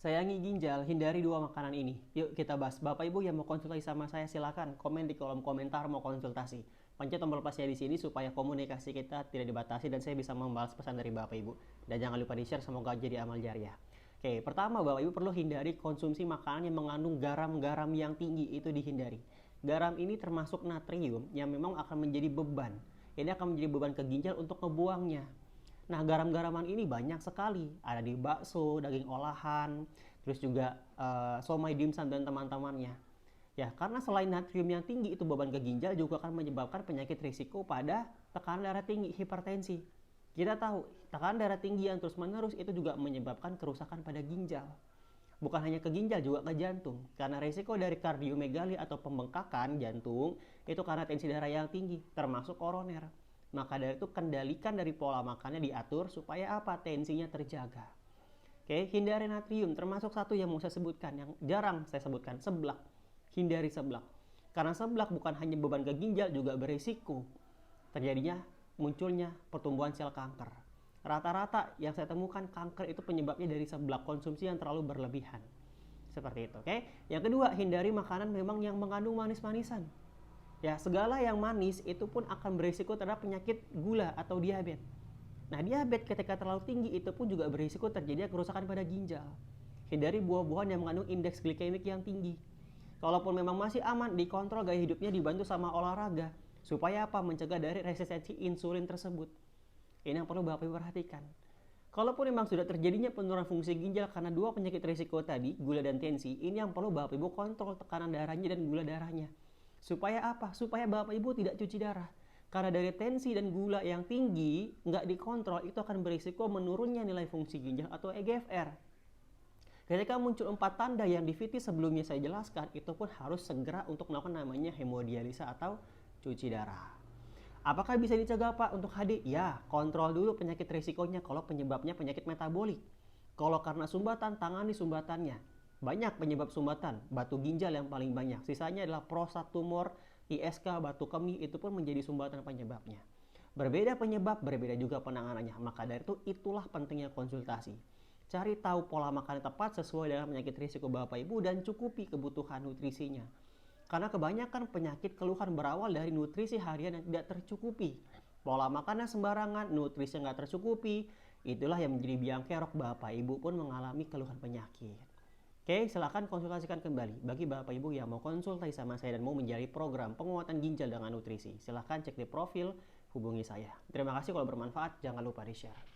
Sayangi ginjal, hindari dua makanan ini. Yuk kita bahas. Bapak Ibu yang mau konsultasi sama saya silakan komen di kolom komentar mau konsultasi. Pencet tombol plusnya di sini supaya komunikasi kita tidak dibatasi dan saya bisa membalas pesan dari Bapak Ibu. Dan jangan lupa di-share, semoga jadi amal jariah. Oke, pertama Bapak Ibu perlu hindari konsumsi makanan yang mengandung garam-garam yang tinggi, itu dihindari. Garam ini termasuk natrium yang memang akan menjadi beban. Ini akan menjadi beban ke ginjal untuk ngebuangnya. Nah, garam-garaman ini banyak sekali. Ada di bakso, daging olahan, terus juga somai dimsum dan teman-temannya. Ya, karena selain natrium yang tinggi itu beban ke ginjal juga akan menyebabkan penyakit risiko pada tekanan darah tinggi, hipertensi. Kita tahu, tekanan darah tinggi yang terus-menerus itu juga menyebabkan kerusakan pada ginjal. Bukan hanya ke ginjal, juga ke jantung. Karena risiko dari kardiomegali atau pembengkakan jantung itu karena tensi darah yang tinggi, termasuk koroner. Maka dari itu kendalikan dari pola makannya, diatur supaya apa? Tensinya terjaga. Oke, hindari natrium, termasuk satu yang mau saya sebutkan yang jarang saya sebutkan, seblak. Hindari seblak. Karena seblak bukan hanya beban ke ginjal, juga berisiko terjadinya munculnya pertumbuhan sel kanker. Rata-rata yang saya temukan kanker itu penyebabnya dari seblak, konsumsi yang terlalu berlebihan. Seperti itu, oke? Yang kedua, hindari makanan memang yang mengandung manis-manisan. Ya, segala yang manis itu pun akan berisiko terhadap penyakit gula atau diabetes. Nah, diabetes ketika terlalu tinggi itu pun juga berisiko terjadinya kerusakan pada ginjal. Hindari buah-buahan yang mengandung indeks glikemik yang tinggi. Kalaupun memang masih aman, dikontrol gaya hidupnya, dibantu sama olahraga. Supaya apa? Mencegah dari resistensi insulin tersebut. Ini yang perlu Bapak Ibu perhatikan. Kalaupun memang sudah terjadinya penurunan fungsi ginjal karena dua penyakit risiko tadi, gula dan tensi, ini yang perlu Bapak Ibu kontrol tekanan darahnya dan gula darahnya. Supaya apa? Supaya Bapak Ibu tidak cuci darah. Karena dari tensi dan gula yang tinggi, nggak dikontrol, itu akan berisiko menurunnya nilai fungsi ginjal atau EGFR. Ketika muncul 4 tanda yang di VT sebelumnya saya jelaskan, itu pun harus segera untuk melakukan namanya hemodialisa atau cuci darah. Apakah bisa dicegah Pak untuk HD? Ya, kontrol dulu penyakit risikonya kalau penyebabnya penyakit metabolik. Kalau karena sumbatan, tangani sumbatannya. Banyak penyebab sumbatan, batu ginjal yang paling banyak. Sisanya adalah prostat tumor, ISK, batu kemih, itu pun menjadi sumbatan penyebabnya. Berbeda penyebab, berbeda juga penanganannya. Maka dari itu, itulah pentingnya konsultasi. Cari tahu pola makan yang tepat sesuai dengan penyakit risiko Bapak Ibu dan cukupi kebutuhan nutrisinya. Karena kebanyakan penyakit keluhan berawal dari nutrisi harian yang tidak tercukupi. Pola makannya sembarangan, nutrisi nggak tercukupi, itulah yang menjadi biang kerok Bapak Ibu pun mengalami keluhan penyakit. Oke, silahkan konsultasikan kembali. Bagi Bapak Ibu yang mau konsultasi sama saya dan mau menjalani program penguatan ginjal dengan nutrisi, silahkan cek di profil, hubungi saya. Terima kasih, kalau bermanfaat jangan lupa di-share.